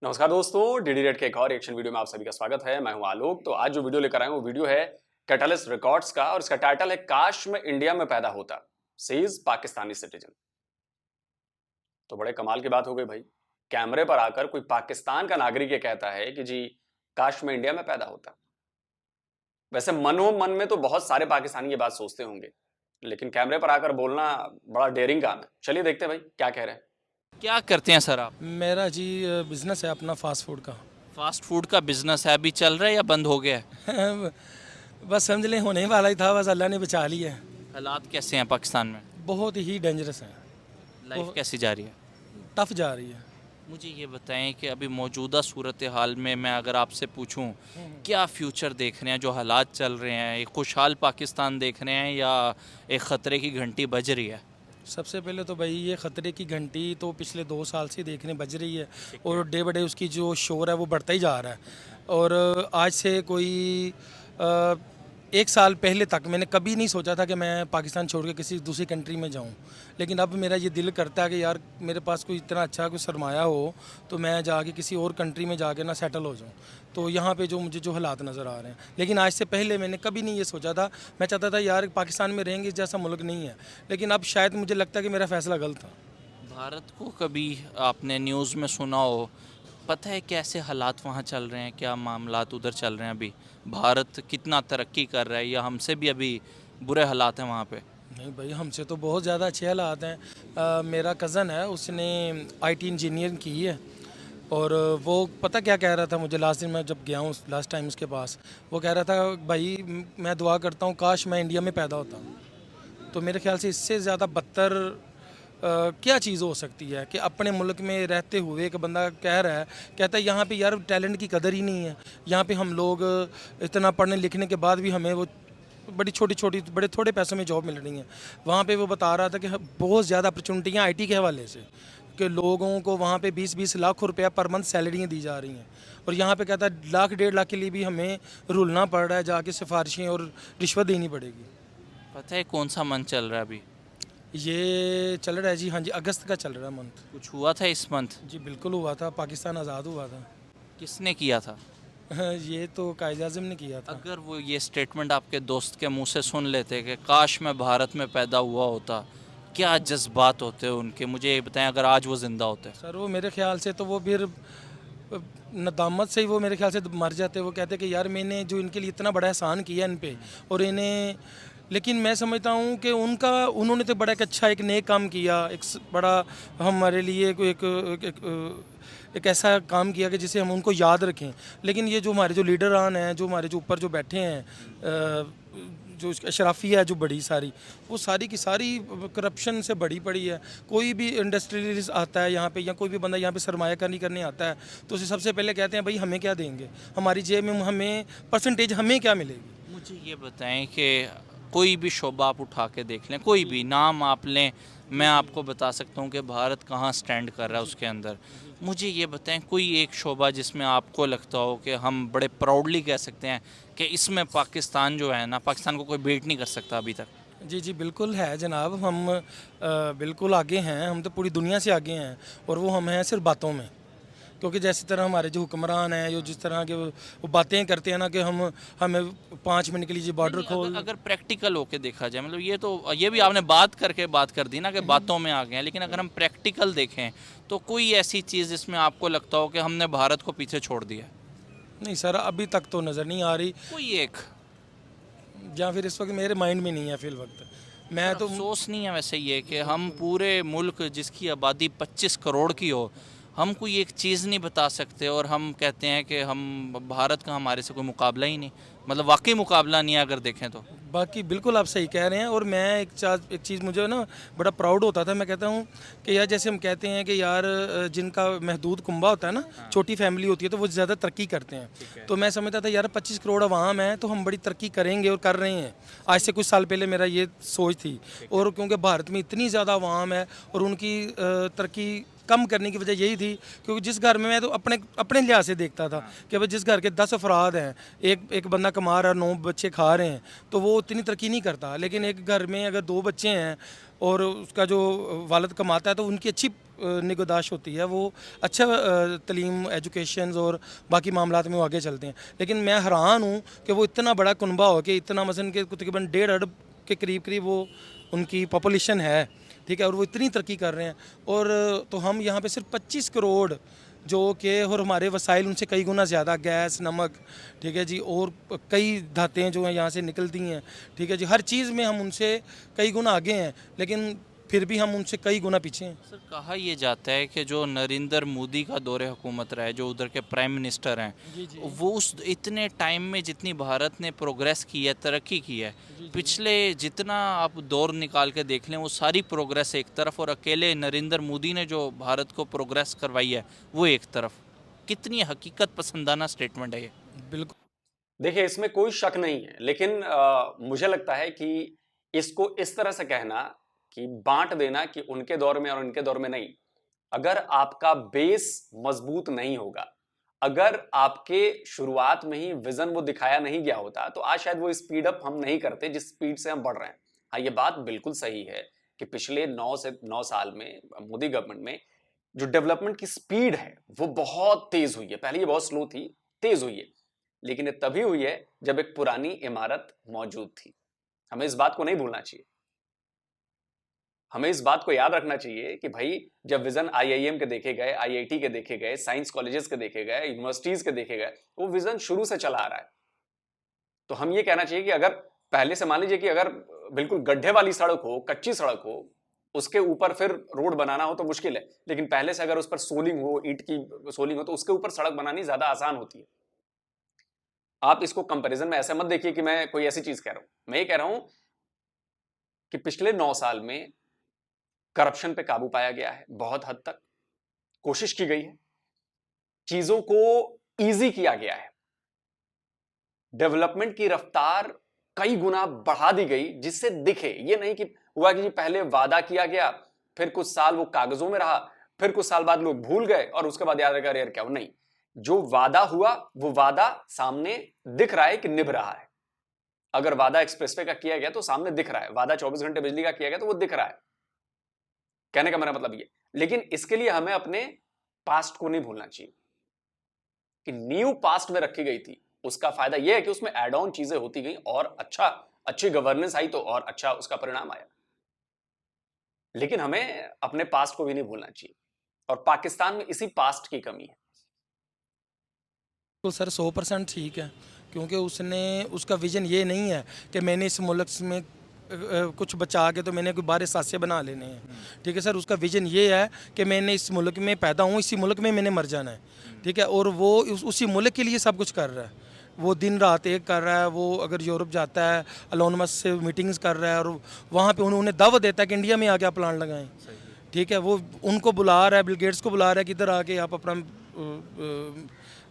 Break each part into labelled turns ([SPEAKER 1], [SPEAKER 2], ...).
[SPEAKER 1] नमस्कार दोस्तों, DD red के एक और रिएक्शन वीडियो में आप सभी का स्वागत है। मैं हूं आलोक। तो आज जो वीडियो लेकर आए हूं वो वीडियो है कैटलिस्ट रिकॉर्ड्स का और इसका टाइटल है काश मैं इंडिया में पैदा होता, सेज पाकिस्तानी सिटीजन। तो बड़े कमाल की बात हो गई भाई। कैमरे पर आकर कोई पाकिस्तान का नागरिक ये कहता है कि जी काश मैं इंडिया में पैदा होता। वैसे मनो मन में तो बहुत सारे पाकिस्तानी ये बात सोचते होंगे, लेकिन कैमरे पर आकर बोलना बड़ा डेयरिंग काम है। चलिए देखते हैं भाई क्या कह रहे हैं।
[SPEAKER 2] क्या करते हैं सर आप?
[SPEAKER 3] मेरा जी बिज़नेस है अपना फ़ास्ट फूड का।
[SPEAKER 2] फास्ट फूड का बिजनेस है, अभी चल रहा है या बंद हो गया है?
[SPEAKER 3] बस समझ लें होने ही वाला ही था, बस अल्लाह ने बचा लिया है।
[SPEAKER 2] हालात कैसे हैं पाकिस्तान में?
[SPEAKER 3] बहुत ही डेंजरस है,
[SPEAKER 2] लाइफ कैसी जा रही है?
[SPEAKER 3] टफ जा रही है।
[SPEAKER 2] मुझे ये बताएं कि अभी मौजूदा सूरत हाल में मैं अगर आपसे पूछूं क्या फ्यूचर देख रहे हैं, जो हालात चल रहे हैं, एक खुशहाल पाकिस्तान देख रहे हैं या एक ख़तरे की घंटी बज रही है?
[SPEAKER 3] सबसे पहले तो भाई ये ख़तरे की घंटी तो पिछले 2 साल से देखने बज रही है और डे बाय डे उसकी जो शोर है वो बढ़ता ही जा रहा है। और आज से कोई 1 साल पहले तक मैंने कभी नहीं सोचा था कि मैं पाकिस्तान छोड़ के किसी दूसरी कंट्री में जाऊं, लेकिन अब मेरा ये दिल करता है कि यार मेरे पास कोई इतना अच्छा कोई सरमाया हो तो मैं जाके किसी और कंट्री में जाके ना सेटल हो जाऊं। तो यहाँ पे जो मुझे जो हालात नज़र आ रहे हैं, लेकिन आज से पहले मैंने कभी नहीं ये सोचा था। मैं चाहता था यार पाकिस्तान में रहेंगे जैसा मुल्क नहीं है, लेकिन अब शायद मुझे लगता है कि मेरा फ़ैसला गलत था।
[SPEAKER 2] भारत को कभी आपने न्यूज़ में सुना हो, पता है कैसे हालात वहाँ चल रहे हैं, क्या मामलात उधर चल रहे हैं अभी? भारत कितना तरक्की कर रहा है या हमसे भी अभी बुरे हालात हैं वहाँ पे?
[SPEAKER 3] नहीं भाई, हमसे तो बहुत ज़्यादा अच्छे हालात हैं। मेरा कज़न है, उसने आईटी इंजीनियरिंग की है और वो पता क्या कह रहा था मुझे लास्ट दिन मैं जब गया हूँ लास्ट टाइम उसके पास, वो कह रहा था भाई मैं दुआ करता हूँ काश मैं इंडिया में पैदा होता। तो मेरे ख्याल से इससे ज़्यादा बदतर क्या चीज़ हो सकती है कि अपने मुल्क में रहते हुए एक बंदा कह रहा है, कहता है यहाँ पे यार टैलेंट की कदर ही नहीं है। यहाँ पे हम लोग इतना पढ़ने लिखने के बाद भी हमें वो बड़ी छोटी छोटी बड़े थोड़े पैसों में जॉब मिल रही हैं। वहाँ पे वो बता रहा था कि बहुत ज़्यादा अपॉर्चुनिटियाँ आईटी के हवाले से कि लोगों को वहाँ पे 20-20 लाख रुपया पर मंथ सैलरियाँ दी जा रही हैं, और यहाँ पे कहता है लाख 1.5 लाख के लिए भी हमें रुलना पड़ रहा है, जाके सिफारिशें और रिश्वत देनी पड़ेगी।
[SPEAKER 2] पता है कौन सा मंथ चल रहा है अभी?
[SPEAKER 3] ये चल रहा है जी, हाँ जी, अगस्त का चल रहा है मंथ।
[SPEAKER 2] कुछ हुआ था इस मंथ?
[SPEAKER 3] जी बिल्कुल हुआ था, पाकिस्तान आज़ाद हुआ था।
[SPEAKER 2] किसने किया था?
[SPEAKER 3] ये तो कायद आज़म ने किया था।
[SPEAKER 2] अगर वो ये स्टेटमेंट आपके दोस्त के मुंह से सुन लेते कि काश मैं भारत में पैदा हुआ होता, क्या जज्बात होते उनके, मुझे ये बताएं अगर आज वो ज़िंदा होते।
[SPEAKER 3] सर वो मेरे ख्याल से तो वो फिर नदामत से ही वो मेरे ख्याल से मर जाते। वो कहते कि यार मैंने जो इनके लिए इतना बड़ा एहसान किया इन पे और इन्हें, लेकिन मैं समझता हूँ कि उन्होंने तो बड़ा एक अच्छा एक नेक काम किया, बड़ा हमारे लिए एक ऐसा काम किया कि जिसे हम उनको याद रखें। लेकिन ये जो हमारे जो लीडरान हैं, जो हमारे जो ऊपर जो बैठे हैं, जो अशराफिया है जो बड़ी सारी, वो सारी की सारी करप्शन से बड़ी पड़ी है। कोई भी इंडस्ट्रियलिस्ट आता है यहाँ पे या कोई भी बंदा यहाँ पे सरमायाकारी करने आता है तो उसे सबसे पहले कहते हैं भाई हमें क्या देंगे, हमारी जेब में हमें परसेंटेज हमें क्या मिलेगी।
[SPEAKER 2] मुझे ये बताएं कि कोई भी शोबा आप उठा के देख लें, कोई भी नाम आप लें, मैं आपको बता सकता हूँ कि भारत कहाँ स्टैंड कर रहा है उसके अंदर। मुझे ये बताएं कोई एक शोबा जिसमें आपको लगता हो कि हम बड़े प्राउडली कह सकते हैं कि इसमें पाकिस्तान जो है ना, पाकिस्तान को कोई बीट नहीं कर सकता अभी तक।
[SPEAKER 3] जी जी बिल्कुल है जनाब, हम बिल्कुल आगे हैं, हम तो पूरी दुनिया से आगे हैं और वो हम हैं सिर्फ बातों में। क्योंकि जैसी तरह हमारे जो हुक्मरान हैं, जो जिस तरह के वो बातें करते हैं ना कि हमें 5 मिनट के लिए बॉर्डर खोल।
[SPEAKER 2] अगर प्रैक्टिकल होके देखा जाए, मतलब ये भी आपने बात करके बात कर दी ना कि बातों में आ गए हैं, लेकिन अगर हम प्रैक्टिकल देखें तो कोई ऐसी चीज़ जिसमें आपको लगता हो कि हमने भारत को पीछे छोड़ दिया?
[SPEAKER 3] नहीं सर, अभी तक तो नज़र नहीं आ रही,
[SPEAKER 2] कोई एक
[SPEAKER 3] या फिर इस वक्त मेरे माइंड में नहीं है फिल वक्त। मैं तो
[SPEAKER 2] अफसोस नहीं है वैसे ये कि हम पूरे मुल्क जिसकी आबादी 25 करोड़ की हो, हम कोई एक चीज़ नहीं बता सकते और हम कहते हैं कि हम भारत का हमारे से कोई मुकाबला ही नहीं, मतलब वाकई मुकाबला नहीं है अगर देखें तो।
[SPEAKER 3] बाकी बिल्कुल आप सही कह रहे हैं। और मैं एक चीज़ मुझे ना बड़ा प्राउड होता था, मैं कहता हूँ कि यार जैसे हम कहते हैं कि यार जिनका महदूद कुंबा होता है ना, छोटी फैमिली होती है तो वो ज़्यादा तरक्की करते हैं। तो मैं समझता था यार 25 करोड़ अवाम है तो हम बड़ी तरक्की करेंगे और कर रहे हैं। आज से कुछ साल पहले मेरा ये सोच थी, और क्योंकि भारत में इतनी ज़्यादा अवाम है और उनकी तरक्की कम करने की वजह यही थी क्योंकि जिस घर में मैं तो अपने अपने लिहाज से देखता था कि भाई जिस घर के 10 अफराद हैं, एक बंदा कमा रहा है, 9 बच्चे खा रहे हैं, तो वो उतनी तरक्की नहीं करता। लेकिन एक घर में अगर 2 बच्चे हैं और उसका जो वालिद कमाता है तो उनकी अच्छी निगहदाश्त होती है वो अच्छा तलीम एजुकेशन और बाकी मामलात में वो आगे चलते हैं। लेकिन मैं हैरान हूँ कि वो इतना बड़ा कुनबा हो कि इतना मसलन के तकरीबन 1.5 अरब के करीब करीब वो उनकी पॉपुलेशन है, ठीक है, और वो इतनी तरक्की कर रहे हैं। और तो हम यहाँ पे सिर्फ 25 करोड़ जो कि और हमारे वसाइल उनसे कई गुना ज़्यादा, गैस, नमक, ठीक है जी, और कई धातें जो हैं यहाँ से निकलती हैं, ठीक है जी, हर चीज़ में हम उनसे कई गुना आगे हैं, लेकिन फिर भी हम उनसे कई गुना पीछे हैं।
[SPEAKER 2] सर कहा यह जाता है कि जो नरेंद्र मोदी का दौरे हुकूमत रहा है, जो उधर के प्राइम मिनिस्टर हैं, वो उस इतने टाइम में जितनी भारत ने प्रोग्रेस की है, तरक्की की है, पिछले जितना आप दौर निकाल के देख लें वो सारी प्रोग्रेस एक तरफ, और अकेले नरेंद्र मोदी ने जो भारत को प्रोग्रेस करवाई है वो एक तरफ। कितनी हकीकत पसंदाना स्टेटमेंट है ये।
[SPEAKER 3] बिल्कुल।
[SPEAKER 1] देखिए, इसमें कोई शक नहीं है, लेकिन मुझे लगता है कि इसको इस तरह से कहना कि बांट देना कि उनके दौर में और उनके दौर में नहीं। अगर आपका बेस मजबूत नहीं होगा, अगर आपके शुरुआत में ही विजन वो दिखाया नहीं गया होता, तो आज शायद वो स्पीड अप हम नहीं करते जिस स्पीड से हम बढ़ रहे हैं। हाँ, ये बात बिल्कुल सही है कि पिछले 9 साल में मोदी गवर्नमेंट में जो डेवलपमेंट की स्पीड है वो बहुत तेज हुई है। पहले ये बहुत स्लो थी, तेज हुई है, लेकिन ये तभी हुई है जब एक पुरानी इमारत मौजूद थी। हमें इस बात को नहीं भूलना चाहिए। हमें इस बात को याद रखना चाहिए कि भाई जब विजन आईआईएम के देखे गए, आईआईटी के देखे गए, साइंस कॉलेजेस के देखे गए, यूनिवर्सिटीज के देखे गए, वो विजन शुरू से चला आ रहा है। तो हम ये कहना चाहिए कि अगर पहले से मान लीजिए कि अगर बिल्कुल गड्ढे वाली सड़क हो, कच्ची सड़क हो, उसके ऊपर फिर रोड बनाना हो तो मुश्किल है, लेकिन पहले से अगर उस पर सोलिंग हो, ईंट की सोलिंग हो, तो उसके ऊपर सड़क बनानी ज्यादा आसान होती है। आप इसको कंपैरिजन में ऐसे मत देखिए कि मैं कोई ऐसी चीज कह रहा हूं। मैं ये कह रहा हूं कि पिछले 9 साल में करप्शन पे काबू पाया गया है, बहुत हद तक कोशिश की गई है, चीजों को इजी किया गया है, डेवलपमेंट की रफ्तार कई गुना बढ़ा दी गई, जिससे दिखे ये नहीं कि हुआ कि पहले वादा किया गया, फिर कुछ साल वो कागजों में रहा, फिर कुछ साल बाद लोग भूल गए और उसके बाद याद रखा यार क्या हो। नहीं, जो वादा हुआ वो वादा सामने दिख रहा है कि निभ रहा है। अगर वादा एक्सप्रेसवे का किया गया तो सामने दिख रहा है, वादा 24 घंटे बिजली का किया गया तो वो दिख रहा है। कहने का मेरा मतलब ये, लेकिन इसके लिए हमें अपने पास्ट को नहीं भूलना चाहिए कि न्यू पास्ट में रखी गई थी। उसका फायदा यह है कि उसमें एड ऑन चीजें होती गई और अच्छी गवर्नेंस आई तो और अच्छा उसका परिणाम आया। लेकिन हमें अपने पास्ट को भी नहीं भूलना चाहिए, और पाकिस्तान में इसी पास्ट की कमी है।
[SPEAKER 3] तो सर 100% ठीक है, क्योंकि उसका विजन ये नहीं है कि मैंने इस मुल्क में कुछ बचा के तो मैंने कोई बाहर सासे बना लेने हैं, ठीक है सर। उसका विजन ये है कि मैंने इस मुल्क में पैदा हूँ, इसी मुल्क में मैंने मर जाना है, ठीक है। और वो उसी मुल्क के लिए सब कुछ कर रहा है, वो दिन रात एक कर रहा है। वो अगर यूरोप जाता है, अलोनमस से मीटिंग्स कर रहा है, और वहाँ पे उन्हें दावत देता है कि इंडिया में आके आप प्लांट लगाएं, ठीक है। वो उनको बुला रहा है, बिल गेट्स को बुला रहा है कि इधर आके आप अपना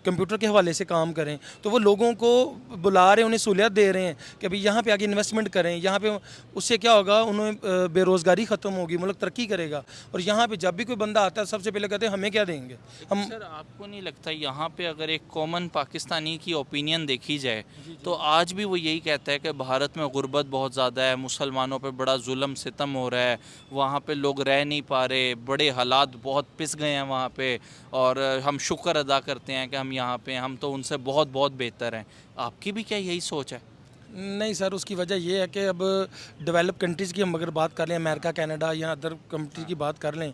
[SPEAKER 3] कंप्यूटर के हवाले से काम करें। तो वो लोगों को बुला रहे हैं, उन्हें सहूलियत दे रहे हैं कि भाई यहाँ पे आगे इन्वेस्टमेंट करें, यहाँ पे। उससे क्या होगा, उन्हें बेरोज़गारी ख़त्म होगी, मुल्क तरक्की करेगा। और यहाँ पे जब भी कोई बंदा आता है सबसे पहले कहते हैं हमें क्या देंगे हम।
[SPEAKER 2] सर आपको नहीं लगता यहाँ पे अगर एक कॉमन पाकिस्तानी की ओपिनियन देखी जाए तो आज भी वो यही कहता है कि भारत में गुर्बत बहुत ज़्यादा है, मुसलमानों पे बड़ा जुल्म सितम हो रहा है, वहाँ पे लोग रह नहीं पा रहे, बड़े हालात बहुत पिस गए हैं वहाँ पे, और हम शुक्र अदा करते हैं कि हम यहाँ पे, हम तो उनसे बहुत बहुत बेहतर हैं। आपकी भी क्या यही सोच है?
[SPEAKER 3] नहीं सर, उसकी वजह ये है कि अब डेवलप कंट्रीज़ की हम अगर बात कर लें, अमेरिका, कनाडा या अदर कंट्री की बात कर लें,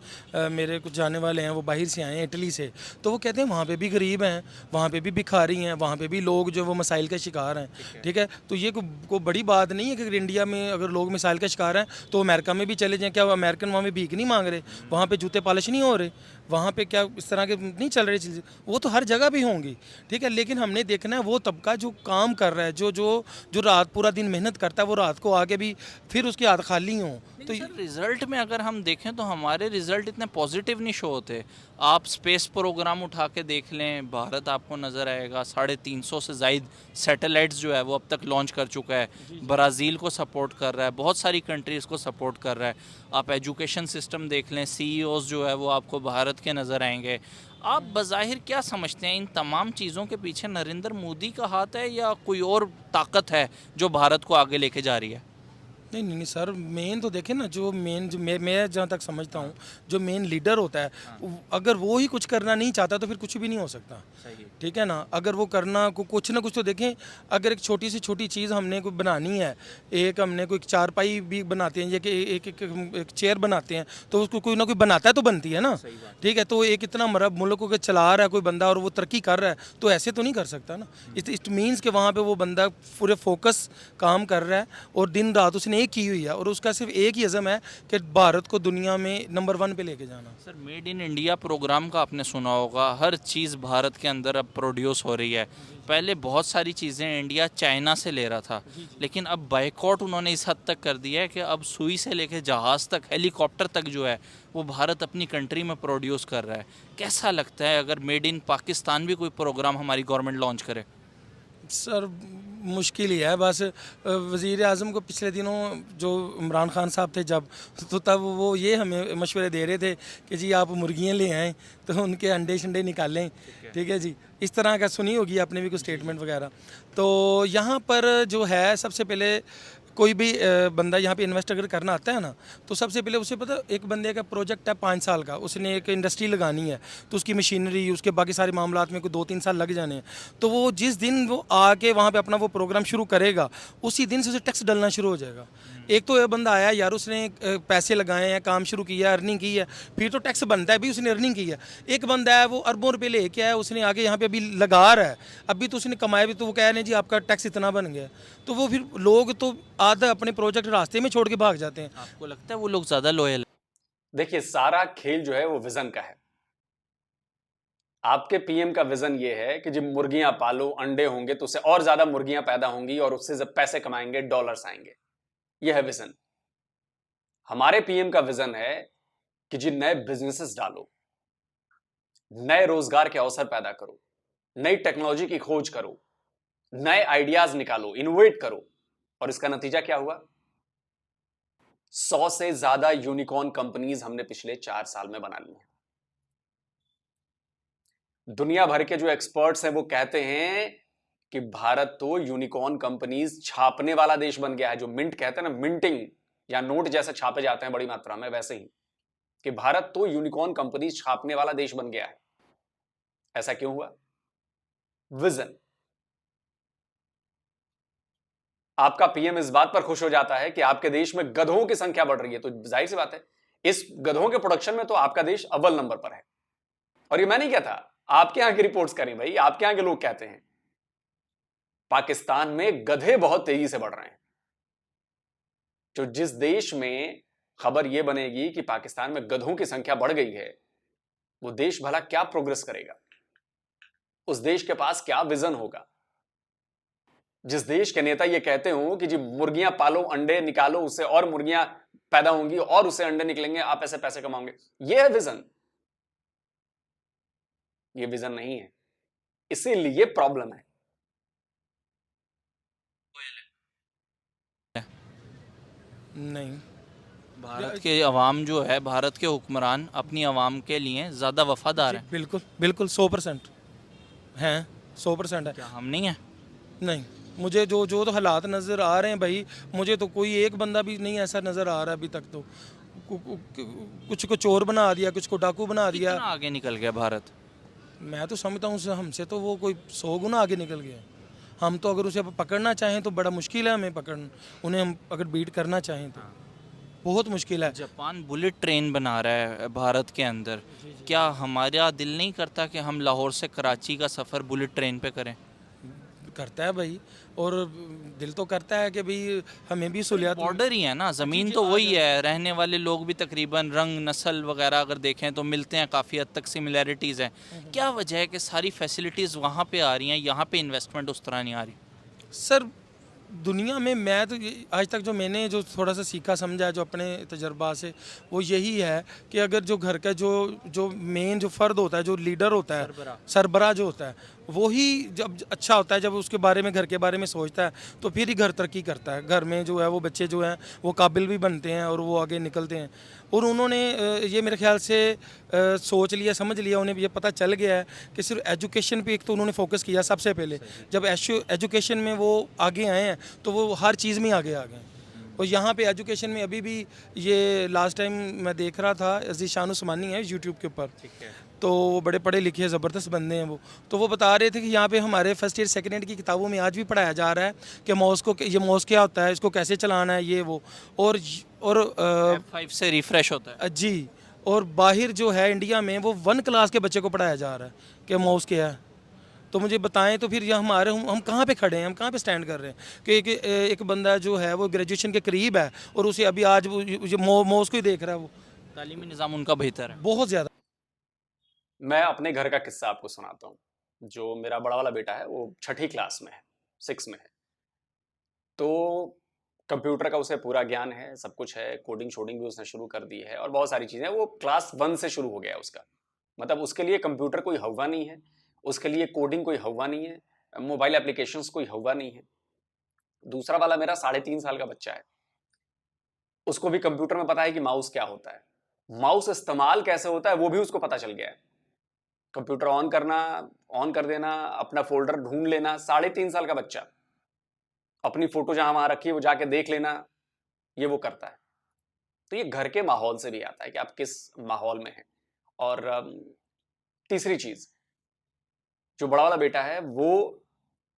[SPEAKER 3] मेरे कुछ जाने वाले हैं वो बाहर से आए हैं, इटली से, तो वो कहते हैं वहाँ पे भी गरीब हैं, वहाँ पे भी भिखारी हैं, वहाँ पे भी लोग जो वो मसाइल का शिकार हैं, ठीक है। तो ये कोई बड़ी बात नहीं है कि अगर इंडिया में अगर लोग मसाइल का शिकार हैं तो अमेरिका में भी चले जाएँ। क्या अमेरिकन वहाँ पे भीख नहीं मांग रहे, वहाँ पर जूते पॉलिश नहीं हो रहे, वहाँ पे क्या इस तरह के नहीं चल रही चीज़ें? वो तो हर जगह भी होंगी, ठीक है। लेकिन हमने देखना है वो तबका जो काम कर रहा है, जो रात पूरा दिन मेहनत करता है, वो रात को आके भी फिर उसके हाथ खाली हों। तो
[SPEAKER 2] सर रिज़ल्ट में अगर हम देखें तो हमारे रिज़ल्ट इतने पॉजिटिव नहीं शो होते। आप स्पेस प्रोग्राम उठा के देख लें, भारत आपको नज़र आएगा 350 से ज़ायद सैटेलाइट्स जो है वो अब तक लॉन्च कर चुका है, ब्राज़ील को सपोर्ट कर रहा है, बहुत सारी कंट्रीज़ को सपोर्ट कर रहा है। आप एजुकेशन सिस्टम देख लें, CEOs जो है वो आपको भारत के नज़र आएंगे। आप बज़ाहिर क्या समझते हैं, इन तमाम चीज़ों के पीछे नरेंद्र मोदी का हाथ है या कोई और ताकत है जो भारत को आगे लेके जा रही है?
[SPEAKER 3] नहीं नहीं नहीं सर, मेन तो देखें ना, जो मेन जो मैं जहाँ तक समझता हूँ, जो मेन लीडर होता है, अगर वो ही कुछ करना नहीं चाहता तो फिर कुछ भी नहीं हो सकता। ठीक है ना, अगर वो करना कुछ ना कुछ तो देखें। अगर एक छोटी से छोटी चीज़ हमने कोई बनानी है, एक हमने कोई चारपाई भी बनाते हैं या कि एक चेयर बनाते हैं, तो उसको कोई ना कोई बनाता है तो बनती है ना। ठीक है, तो एक इतना मरब मुल्क को चला रहा है कोई बंदा और वो तरक्की कर रहा है, तो ऐसे तो नहीं कर सकता ना। इट मीन्स कि वहाँ पे वो बंदा पूरे फोकस काम कर रहा है और दिन रात उसने एक की हुई है, और उसका सिर्फ एक ही अज़म है कि भारत को दुनिया में नंबर 1 पे लेके जाना।
[SPEAKER 2] Sir, made in India programme का आपने सुना होगा, हर चीज़ भारत के अंदर अब प्रोड्यूस हो रही है। पहले बहुत सारी चीज़ें इंडिया चाइना से ले रहा था, लेकिन अब बाइकआउट उन्होंने इस हद तक कर दिया है कि अब सुई से लेके जहाज़ तक, हेलीकॉप्टर तक जो है वो भारत अपनी कंट्री में प्रोड्यूस कर रहा है। कैसा लगता है अगर मेड इन पाकिस्तान भी कोई प्रोग्राम हमारी गवर्नमेंट लॉन्च करे?
[SPEAKER 3] सर मुश्किल ही है बस। वज़ीर आज़म को पिछले दिनों जो इमरान खान साहब थे जब, तो तब वो ये हमें मशवरे दे रहे थे कि जी आप मुर्गियाँ ले आएँ तो उनके अंडे शंडे निकालें। ठीक है जी, इस तरह का सुनी होगी आपने भी कुछ स्टेटमेंट वगैरह। तो यहाँ पर जो है, सबसे पहले कोई भी बंदा यहाँ पे इन्वेस्ट अगर करना आता है ना, तो सबसे पहले उसे पता, एक बंदे का प्रोजेक्ट है 5 साल का, उसने एक इंडस्ट्री लगानी है, तो उसकी मशीनरी, उसके बाकी सारे मामलात में कोई 2-3 साल लग जाने हैं। तो वो जिस दिन वो आके वहाँ पे अपना वो प्रोग्राम शुरू करेगा, उसी दिन से उसे टैक्स डलना शुरू हो जाएगा। एक तो ये बंदा आया यार, उसने पैसे लगाए हैं, काम शुरू किया, अर्निंग की है, फिर तो टैक्स बनता है भी, उसने अर्निंग की है। एक बंदा है वो अरबों रुपये लेके आया, उसने आगे यहाँ पे अभी लगा रहा है, अभी तो उसने कमाया भी, तो वो कह रहे हैं जी आपका टैक्स इतना बन गया। तो वो फिर लोग तो आधा अपने प्रोजेक्ट रास्ते में छोड़ के भाग जाते हैं।
[SPEAKER 2] आपको लगता है वो लोग ज़्यादा लॉयल?
[SPEAKER 1] देखिए, सारा खेल जो है वो विजन का है। आपके पीएम का विजन ये है कि जब मुर्गियां पालो, अंडे होंगे तो उससे और ज्यादा मुर्गियां पैदा होंगी और उससे जब पैसे कमाएंगे, डॉलर्स आएंगे। यह है विजन। हमारे पीएम का विजन है कि जी नए बिजनेसेस डालो, नए रोजगार के अवसर पैदा करो, नई टेक्नोलॉजी की खोज करो, नए आइडियाज निकालो, इनोवेट करो। और इसका नतीजा क्या हुआ? 100 से ज्यादा यूनिकॉर्न कंपनीज हमने पिछले 4 साल में बना ली हैं। दुनिया भर के जो एक्सपर्ट्स हैं वो कहते हैं कि भारत तो यूनिकॉर्न कंपनीज छापने वाला देश बन गया है। जो मिंट कहते हैं ना, मिंटिंग या नोट जैसे छापे जाते हैं बड़ी मात्रा में, वैसे ही कि भारत तो यूनिकॉर्न कंपनीज छापने वाला देश बन गया है। ऐसा क्यों हुआ? विजन। आपका पीएम इस बात पर खुश हो जाता है कि आपके देश में गधों की संख्या बढ़ रही है, तो जाहिर सी बात है इस गधों के प्रोडक्शन में तो आपका देश अव्वल नंबर पर है। और ये मैं नहीं कहता, आपके यहां की रिपोर्ट्स करें भाई, आपके यहां के लोग कहते हैं पाकिस्तान में गधे बहुत तेजी से बढ़ रहे हैं। जो जिस देश में खबर यह बनेगी कि पाकिस्तान में गधों की संख्या बढ़ गई है, वो देश भला क्या प्रोग्रेस करेगा? उस देश के पास क्या विजन होगा? जिस देश के नेता ये कहते हो कि जी मुर्गियां पालो, अंडे निकालो, उससे और मुर्गियां पैदा होंगी और उससे अंडे निकलेंगे, आप ऐसे पैसे कमाओगे, ये है विजन। ये विजन नहीं है, इसीलिए प्रॉब्लम है।
[SPEAKER 3] नहीं,
[SPEAKER 2] भारत के अवाम जो है, भारत के हुक्मरान अपनी अवाम के लिए ज़्यादा वफादार हैं।
[SPEAKER 3] बिल्कुल बिल्कुल 100% हैं, 100% है।
[SPEAKER 2] क्या हम नहीं हैं?
[SPEAKER 3] नहीं, मुझे जो जो तो हालात नज़र आ रहे हैं भाई, मुझे तो कोई एक बंदा भी नहीं ऐसा नज़र आ रहा अभी तक। तो कुछ को चोर बना दिया, कुछ को डाकू बना दिया।
[SPEAKER 2] कितना आगे निकल गया भारत?
[SPEAKER 3] मैं तो समझता हूँ हमसे तो वो कोई 100 गुना आगे निकल गया। हम तो अगर उसे पकड़ना चाहें तो बड़ा मुश्किल है हमें पकड़ना, उन्हें हम अगर बीट करना चाहें तो बहुत मुश्किल है।
[SPEAKER 2] जापान बुलेट ट्रेन बना रहा है भारत के अंदर, क्या हमारा दिल नहीं करता कि हम लाहौर से कराची का सफ़र बुलेट ट्रेन पे करें?
[SPEAKER 3] करता है भाई, और दिल तो करता है कि भाई हमें भी सहूलियत।
[SPEAKER 2] बॉर्डर ही है ना, ज़मीन तो वही है, रहने वाले लोग भी तकरीबन रंग नस्ल वगैरह अगर देखें तो मिलते हैं, काफ़ी हद तक सिमिलैरिटीज़ हैं। क्या वजह है कि सारी फैसिलिटीज़ वहाँ पे आ रही हैं, यहाँ पे इन्वेस्टमेंट उस तरह नहीं आ रही?
[SPEAKER 3] सर दुनिया में मैं तो आज तक जो मैंने जो थोड़ा सा सीखा समझा है जो अपने तजर्बा से, वो यही है कि अगर जो घर का जो जो मेन जो फ़र्द होता है, जो लीडर होता है, सरबराह जो होता है, वही जब अच्छा होता है, जब उसके बारे में, घर के बारे में सोचता है, तो फिर ही घर तरक्की करता है। घर में जो है वो बच्चे जो हैं वो काबिल भी बनते हैं और वो आगे निकलते हैं। और उन्होंने ये मेरे ख्याल से सोच लिया, समझ लिया, उन्हें ये पता चल गया है कि सिर्फ एजुकेशन पे एक तो उन्होंने फोकस किया सबसे पहले। जब एजुकेशन में वो आगे आए हैं तो वो हर चीज़ में आगे आ गए हैं। और यहाँ पे एजुकेशन में अभी भी ये लास्ट टाइम मैं देख रहा था, ज़ीशान उस्मानी है यूट्यूब के ऊपर,
[SPEAKER 2] ठीक है।
[SPEAKER 3] तो वो बड़े पढ़े लिखे ज़बरदस्त बंदे हैं वो, तो वो बता रहे थे कि यहाँ पे हमारे फर्स्ट ईयर सेकंड ईयर की किताबों में आज भी पढ़ाया जा रहा है कि माउस को, ये माउस क्या होता है, इसको कैसे चलाना है, ये वो। और
[SPEAKER 2] F5 से रिफ्रेश होता है।
[SPEAKER 3] जी, और बाहर जो है इंडिया में वो 1 क्लास के बच्चे को पढ़ाया जा रहा है कि माउस क्या है। तो मुझे बताएं तो फिर ये हमारे हम कहाँ पे खड़े हैं, हम कहाँ पे स्टैंड कर रहे हैं कि एक बंदा जो है वो ग्रेजुएशन के करीब है और उसे अभी आज वो माउस को ही देख रहा है, वो
[SPEAKER 2] तालीमी निज़ाम उनका बेहतर है।
[SPEAKER 3] बहुत ज़्यादा।
[SPEAKER 1] मैं अपने घर का किस्सा आपको सुनाता हूँ। जो मेरा बड़ा वाला बेटा है वो 6ठी क्लास में है, 6 में है। तो कंप्यूटर का उसे पूरा ज्ञान है, सब कुछ है, कोडिंग शोडिंग भी उसने शुरू कर दी है और बहुत सारी चीज़ें। वो क्लास 1 से शुरू हो गया है उसका। मतलब उसके लिए कंप्यूटर कोई हव्वा नहीं है, उसके लिए कोडिंग कोई हव्वा नहीं है, मोबाइल एप्लीकेशंस कोई हव्वा नहीं है। दूसरा वाला मेरा 3.5 साल का बच्चा है, उसको भी कंप्यूटर में पता है कि माउस क्या होता है, माउस इस्तेमाल कैसे होता है वो भी उसको पता चल गया है। कंप्यूटर ऑन करना, ऑन कर देना, अपना फोल्डर ढूंढ लेना, 3.5 साल का बच्चा अपनी फोटो जहां वहां रखी है वो जाके देख लेना, ये वो करता है। तो ये घर के माहौल से भी आता है कि आप किस माहौल में हैं। और तीसरी चीज, जो बड़ा वाला बेटा है वो,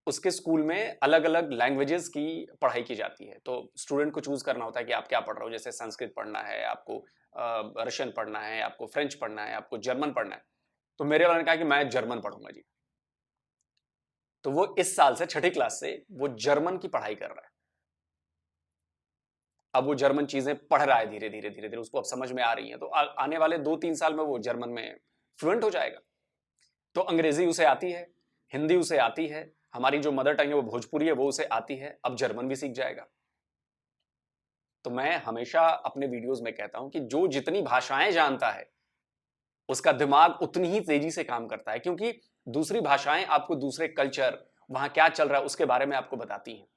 [SPEAKER 1] उसके स्कूल में अलग अलग लैंग्वेजेस की पढ़ाई की जाती है। तो स्टूडेंट को चूज करना होता है कि आप क्या पढ़ रहे हो। जैसे संस्कृत पढ़ना है आपको, रशियन पढ़ना है आपको, फ्रेंच पढ़ना है आपको, जर्मन पढ़ना है। तो मेरे वाले ने कहा कि मैं जर्मन पढ़ूंगा जी। तो वो इस साल से 6ठी क्लास से वो जर्मन की पढ़ाई कर रहा है। अब वो जर्मन चीजें पढ़ रहा है धीरे धीरे धीरे धीरे, उसको अब समझ में आ रही हैं। तो आने वाले 2-3 साल में वो जर्मन में फ्लुएंट हो जाएगा। तो अंग्रेजी उसे आती है, हिंदी उसे आती है, हमारी जो मदर टंग है वो भोजपुरी है वो उसे आती है, अब जर्मन भी सीख जाएगा। तो मैं हमेशा अपने वीडियोस में कहता हूं कि जो जितनी भाषाएं जानता है उसका दिमाग उतनी ही तेजी से काम करता है, क्योंकि दूसरी भाषाएं आपको दूसरे कल्चर, वहां क्या चल रहा है उसके बारे में आपको बताती हैं।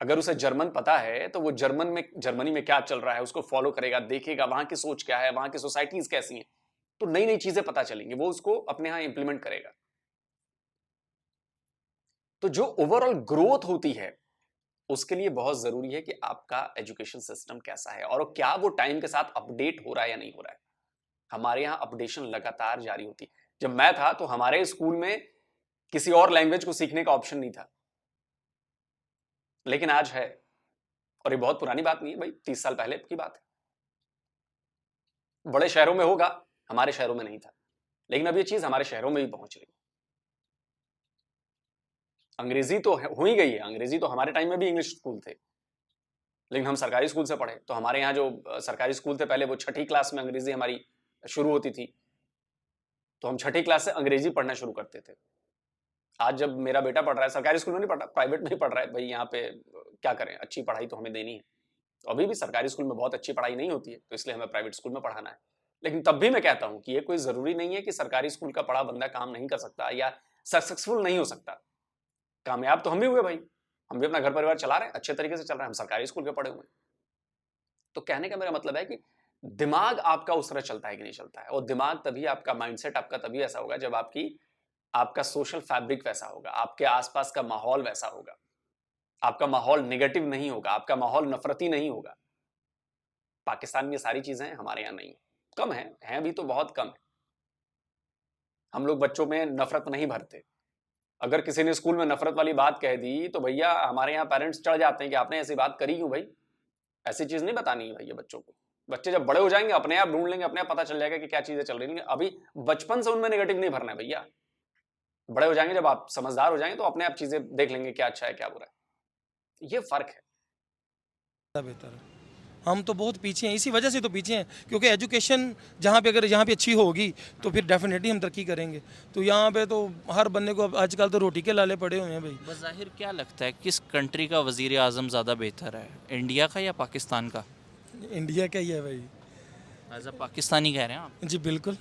[SPEAKER 1] अगर उसे जर्मन पता है तो वो जर्मनी में क्या चल रहा है उसको फॉलो करेगा, देखेगा वहां की सोच क्या है, वहां की सोसाइटीज कैसी हैं, तो नई नई चीजें पता चलेंगी, वो उसको अपने यहां इंप्लीमेंट करेगा। तो जो ओवरऑल ग्रोथ होती है उसके लिए बहुत जरूरी है कि आपका एजुकेशन सिस्टम कैसा है और क्या वो टाइम के साथ अपडेट हो रहा है या नहीं हो रहा है। हमारे यहाँ अपडेशन लगातार जारी होती है। जब मैं था तो हमारे स्कूल में किसी और लैंग्वेज को सीखने का ऑप्शन नहीं था, लेकिन आज है। और ये बहुत पुरानी बात नहीं है भाई, 30 साल पहले की बात है। बड़े शहरों में होगा, हमारे शहरों में नहीं था, लेकिन अब ये चीज हमारे शहरों में भी पहुंच रही है। अंग्रेजी तो हो ही गई है, अंग्रेजी तो हमारे टाइम में भी इंग्लिश स्कूल थे, लेकिन हम सरकारी स्कूल से पढ़े। तो हमारे यहाँ जो सरकारी स्कूल थे पहले, वो 6ठी क्लास में अंग्रेजी हमारी शुरू होती थी, तो हम 6ठी क्लास से अंग्रेजी पढ़ना शुरू करते थे। आज जब मेरा बेटा पढ़ रहा है, सरकारी स्कूल में नहीं पढ़ रहा, प्राइवेट में ही पढ़ रहा है, भाई यहाँ पे क्या करें, अच्छी पढ़ाई तो हमें देनी है। तो अभी भी सरकारी स्कूल में बहुत अच्छी पढ़ाई नहीं होती है, तो इसलिए हमें प्राइवेट स्कूल में पढ़ाना है। लेकिन तब भी मैं कहता हूँ कि ये कोई जरूरी नहीं है कि सरकारी स्कूल का पढ़ा बंदा काम नहीं कर सकता या सक्सेसफुल नहीं हो सकता। कामयाब तो हम भी हुए भाई, हम भी अपना घर परिवार चला रहे हैं, अच्छे तरीके से चल रहे हैं, हम सरकारी स्कूल के पढ़े हुए हैं। तो कहने का मेरा मतलब है कि दिमाग आपका उस तरह चलता है कि नहीं चलता है। और दिमाग तभी, आपका माइंडसेट आपका तभी ऐसा होगा जब आपका सोशल फैब्रिक वैसा होगा, आपके आसपास का माहौल वैसा होगा, आपका माहौल नेगेटिव नहीं होगा, आपका माहौल नफरती नहीं होगा। पाकिस्तान में ये सारी चीजें हैं, हमारे यहाँ नहीं है, कम है भी तो बहुत कम है। हम लोग बच्चों में नफरत नहीं भरते। अगर किसी ने स्कूल में नफरत वाली बात कह दी तो भैया हमारे यहाँ पेरेंट्स चढ़ जाते हैं कि आपने ऐसी बात करी क्यों भाई, ऐसी चीज नहीं बतानी है भैया बच्चों को। बच्चे जब बड़े हो जाएंगे अपने आप ढूंढ लेंगे, अपने आप पता चल जाएगा कि क्या चीजें चल रही हैं। अभी बचपन से उनमें नेगेटिव नहीं भरना है भैया, बड़े हो जाएंगे जब आप समझदार हो जाएंगे तो अपने आप चीजें देख लेंगे क्या अच्छा है क्या बुरा है। ये फर्क है।
[SPEAKER 3] बेहतर है। हम तो बहुत पीछे हैं, इसी वजह से तो पीछे हैं क्योंकि एजुकेशन जहाँ पे, अगर यहाँ पे अच्छी होगी तो फिर डेफिनेटली हम तरक्की करेंगे। तो यहाँ पे तो हर बंदे को आजकल तो रोटी के लाले पड़े हुए हैं भाई।
[SPEAKER 2] बज़ाहिर क्या लगता है किस कंट्री का वज़ीर आज़म ज़्यादा बेहतर है, इंडिया का या पाकिस्तान का?
[SPEAKER 3] इंडिया का ही है भाई।
[SPEAKER 2] एज अ पाकिस्तानी कह रहे हैं आप?
[SPEAKER 3] जी बिल्कुल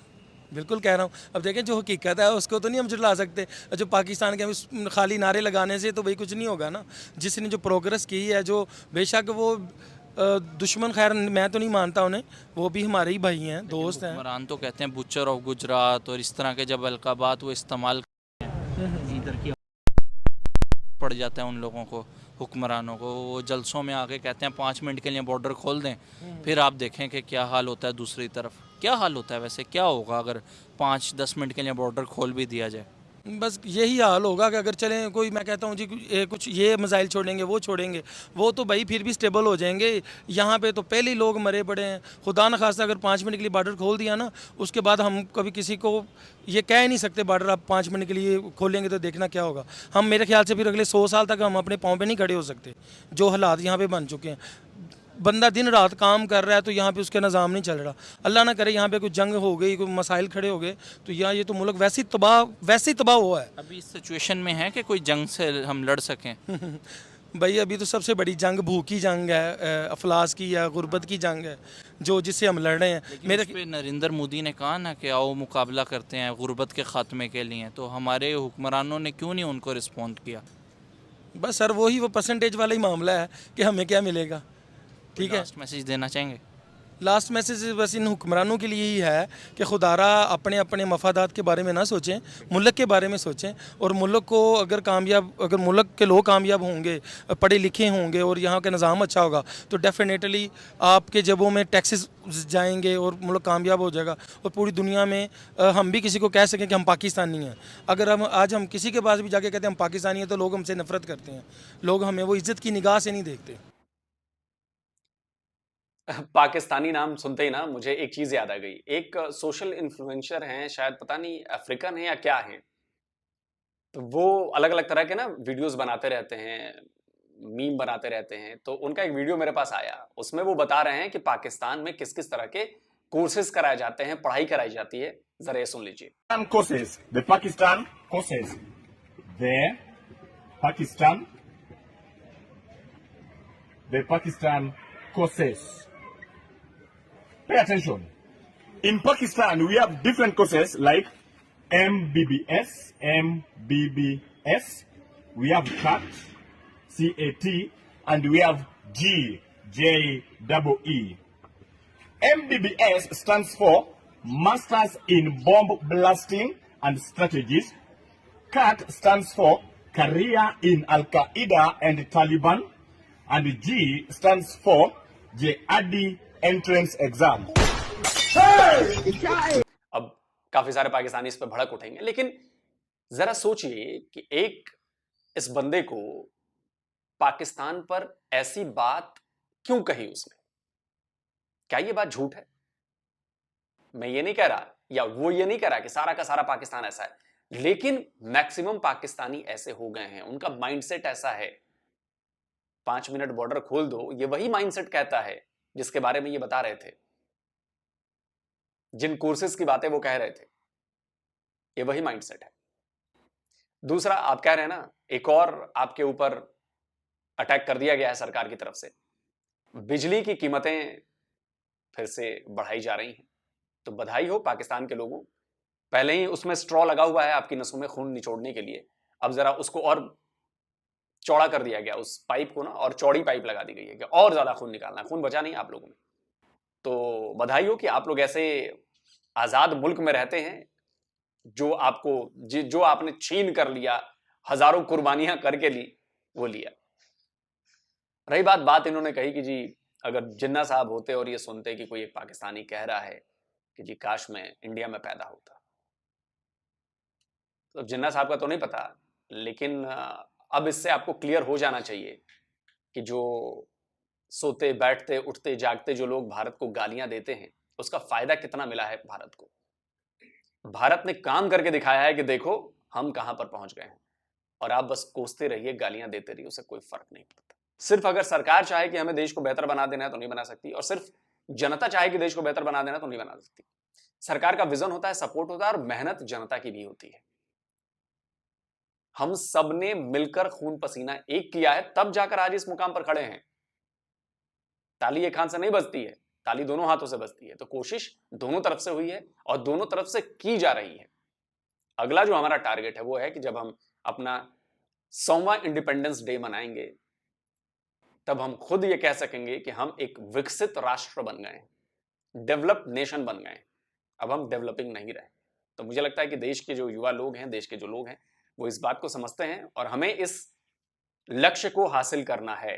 [SPEAKER 3] बिल्कुल कह रहा हूँ। अब देखें जो हकीकत है उसको तो नहीं हम झुठला सकते। जो पाकिस्तान के हम खाली नारे लगाने से तो भाई कुछ नहीं होगा ना। जिसने जो प्रोग्रेस की है, जो बेशक वो दुश्मन, खैर मैं तो नहीं मानता उन्हें, वो भी हमारे ही भाई हैं, दोस्त हैं।
[SPEAKER 2] हुक्मरान तो कहते हैं बुचर ऑफ गुजरात और इस तरह के जब अलकाबात वो इस्तेमाल इधर की पड़ जाता है उन लोगों को, हुक्मरानों को। वो जलसों में आके कहते हैं 5 मिनट के लिए बॉर्डर खोल दें, फिर आप देखें कि क्या हाल होता है दूसरी तरफ। क्या हाल होता है वैसे, क्या होगा अगर 5-10 मिनट के लिए बॉर्डर खोल भी दिया जाए?
[SPEAKER 3] बस यही हाल होगा कि अगर चलें कोई, मैं कहता हूँ जी कुछ ये मिसाइल छोड़ेंगे वो छोड़ेंगे, वो तो भाई फिर भी स्टेबल हो जाएंगे। यहाँ पे तो पहले ही लोग मरे पड़े हैं। खुदा न खास्ता अगर 5 मिनट के लिए बॉर्डर खोल दिया ना, उसके बाद हम कभी किसी को ये कह नहीं सकते बॉर्डर आप 5 मिनट के लिए खोलेंगे तो देखना क्या होगा। हम मेरे ख्याल से फिर अगले 100 साल तक हम अपने पाँव पे नहीं खड़े हो सकते, जो हालात यहाँ पे बन चुके हैं। बंदा दिन रात काम कर रहा है तो यहाँ पे उसका निज़ाम नहीं चल रहा। अल्लाह ना करे यहाँ पे कोई जंग हो गई, कोई मसाइल खड़े हो गए तो ये तो मुल्क वैसे ही तबाह हुआ है।
[SPEAKER 2] अभी इस सिचुएशन में है कि कोई जंग से हम लड़ सकें?
[SPEAKER 3] भाई अभी तो सबसे बड़ी जंग भूख की जंग है, अफलास की या गुर्बत की जंग है, जिससे हम लड़ रहे हैं।
[SPEAKER 2] मेरे पे नरेंद्र मोदी ने कहा ना कि आओ मुकाबला करते हैं गुर्बत के ख़ात्मे के लिए, तो हमारे हुक्मरानों ने क्यों नहीं उनको रिस्पॉन्ड किया?
[SPEAKER 3] बस सर वो परसेंटेज वाला ही मामला है कि हमें क्या मिलेगा। ठीक है,
[SPEAKER 2] लास्ट मैसेज देना चाहेंगे?
[SPEAKER 3] लास्ट मैसेज बस इन हुक्मरानों के लिए ही है कि खुदारा अपने अपने मफादात के बारे में ना सोचें, मुल्क के बारे में सोचें। और मुल्क को अगर मुल्क के लोग कामयाब होंगे, पढ़े लिखे होंगे और यहाँ का निज़ाम अच्छा होगा तो डेफिनेटली आपके जेबों में टैक्सेस जाएंगे और मुल्क कामयाब हो जाएगा। और पूरी दुनिया में हम भी किसी को कह सकें कि हम पाकिस्तानी हैं। अगर हम किसी के पास भी जाके कहते हैं हम पाकिस्तानी हैं तो लोग हमसे नफरत करते हैं, लोग हमें वो इज़्ज़त की निगाह से नहीं देखते।
[SPEAKER 1] पाकिस्तानी नाम सुनते ही ना मुझे एक चीज याद आ गई। एक सोशल इन्फ्लुएंसर हैं, शायद पता नहीं अफ्रीकन है या क्या है, तो वो अलग अलग तरह के ना वीडियोस बनाते रहते हैं, मीम बनाते रहते हैं। तो उनका एक वीडियो मेरे पास आया, उसमें वो बता रहे हैं कि पाकिस्तान में किस किस तरह के कोर्सेज कराए जाते हैं, पढ़ाई कराई जाती है। जरा ये सुन लीजिए।
[SPEAKER 4] courses, the Pakistan courses, Pakistan, the Pakistan courses. Pay attention. In Pakistan, we have different courses like MBBS, we have CAT, and we have JEE. MBBS stands for Masters in Bomb Blasting and Strategies. CAT stands for Career in Al-Qaeda and Taliban. And G stands for JAD Entrance Exam.
[SPEAKER 1] अब काफी सारे पाकिस्तानी इस पे भड़क उठेंगे, लेकिन जरा सोचिए कि एक इस बंदे को पाकिस्तान पर ऐसी बात क्यों कही उसने? क्या ये बात झूठ है? मैं ये नहीं कह रहा, या वो ये नहीं कह रहा कि सारा का सारा पाकिस्तान ऐसा है, लेकिन मैक्सिमम पाकिस्तानी ऐसे हो गए हैं, उनका माइंडसेट ऐसा है। 5 मिनट बॉर्डर खोल दो, ये वही माइंडसेट कहता है जिसके बारे में ये बता रहे थे, जिन कोर्सेज की बातें वो कह रहे थे, ये वही माइंडसेट है। दूसरा, आप कह रहे हैं ना एक और आपके ऊपर अटैक कर दिया गया है सरकार की तरफ से, बिजली की कीमतें फिर से बढ़ाई जा रही हैं, तो बधाई हो पाकिस्तान के लोगों। पहले ही उसमें स्ट्रॉ लगा हुआ है आपकी नसों में खून निचोड़ने के लिए, अब जरा उसको और चौड़ा कर दिया गया, उस पाइप को ना और चौड़ी पाइप लगा दी गई है कि और ज्यादा खून निकालना है। खून बचा नहीं आप लोगों में, तो बधाई हो कि आप लोग ऐसे आजाद मुल्क में रहते हैं जो आपने छीन कर लिया, हजारों कुर्बानियां करके ली, वो लिया। रही बात इन्होंने कही कि जी अगर जिन्ना साहब होते और ये सुनते कि कोई एक पाकिस्तानी कह रहा है कि जी काश मैं इंडिया में पैदा होता, तो जिन्ना साहब का तो नहीं पता, लेकिन अब इससे आपको क्लियर हो जाना चाहिए कि जो सोते बैठते उठते जागते जो लोग भारत को गालियां देते हैं, उसका फायदा कितना मिला है भारत को। भारत ने काम करके दिखाया है कि देखो हम कहां पर पहुंच गए हैं, और आप बस कोसते रहिए, गालियां देते रहिए, उससे कोई फर्क नहीं पड़ता। सिर्फ अगर सरकार चाहे कि हमें देश को बेहतर बना देना है तो नहीं बना सकती, और सिर्फ जनता चाहे कि देश को बेहतर बना देना तो नहीं बना सकती। सरकार का विजन होता है, सपोर्ट होता है, और मेहनत जनता की भी होती है। हम सब ने मिलकर खून पसीना एक किया है, तब जाकर आज इस मुकाम पर खड़े हैं। ताली एक हाथ से नहीं बजती है, ताली दोनों हाथों से बजती है। तो कोशिश दोनों तरफ से हुई है और दोनों तरफ से की जा रही है। अगला जो हमारा टारगेट है वो है कि जब हम अपना 100वां इंडिपेंडेंस डे मनाएंगे, तब हम खुद ये कह सकेंगे कि हम एक विकसित राष्ट्र बन गए, डेवलप्ड नेशन बन गए। अब हम डेवलपिंग नहीं रहे। तो मुझे लगता है कि देश के जो युवा लोग हैं, देश के जो लोग हैं, वो इस बात को समझते हैं, और हमें इस लक्ष्य को हासिल करना है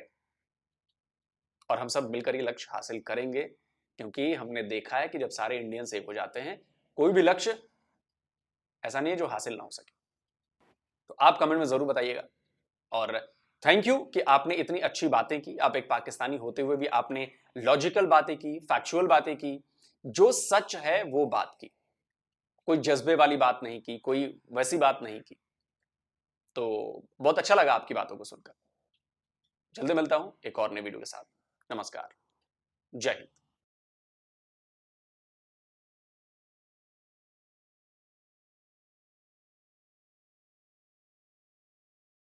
[SPEAKER 1] और हम सब मिलकर ये लक्ष्य हासिल करेंगे, क्योंकि हमने देखा है कि जब सारे इंडियंस एक हो जाते हैं, कोई भी लक्ष्य ऐसा नहीं है जो हासिल ना हो सके। तो आप कमेंट में जरूर बताइएगा। और थैंक यू कि आपने इतनी अच्छी बातें की। आप एक पाकिस्तानी होते हुए भी आपने लॉजिकल बातें की, फैक्चुअल बातें की, जो सच है वो बात की, कोई जज्बे वाली बात नहीं की, कोई वैसी बात नहीं की। तो बहुत अच्छा लगा आपकी बातों को सुनकर। जल्दी मिलता हूं एक और नई वीडियो के साथ। नमस्कार, जय हिंद।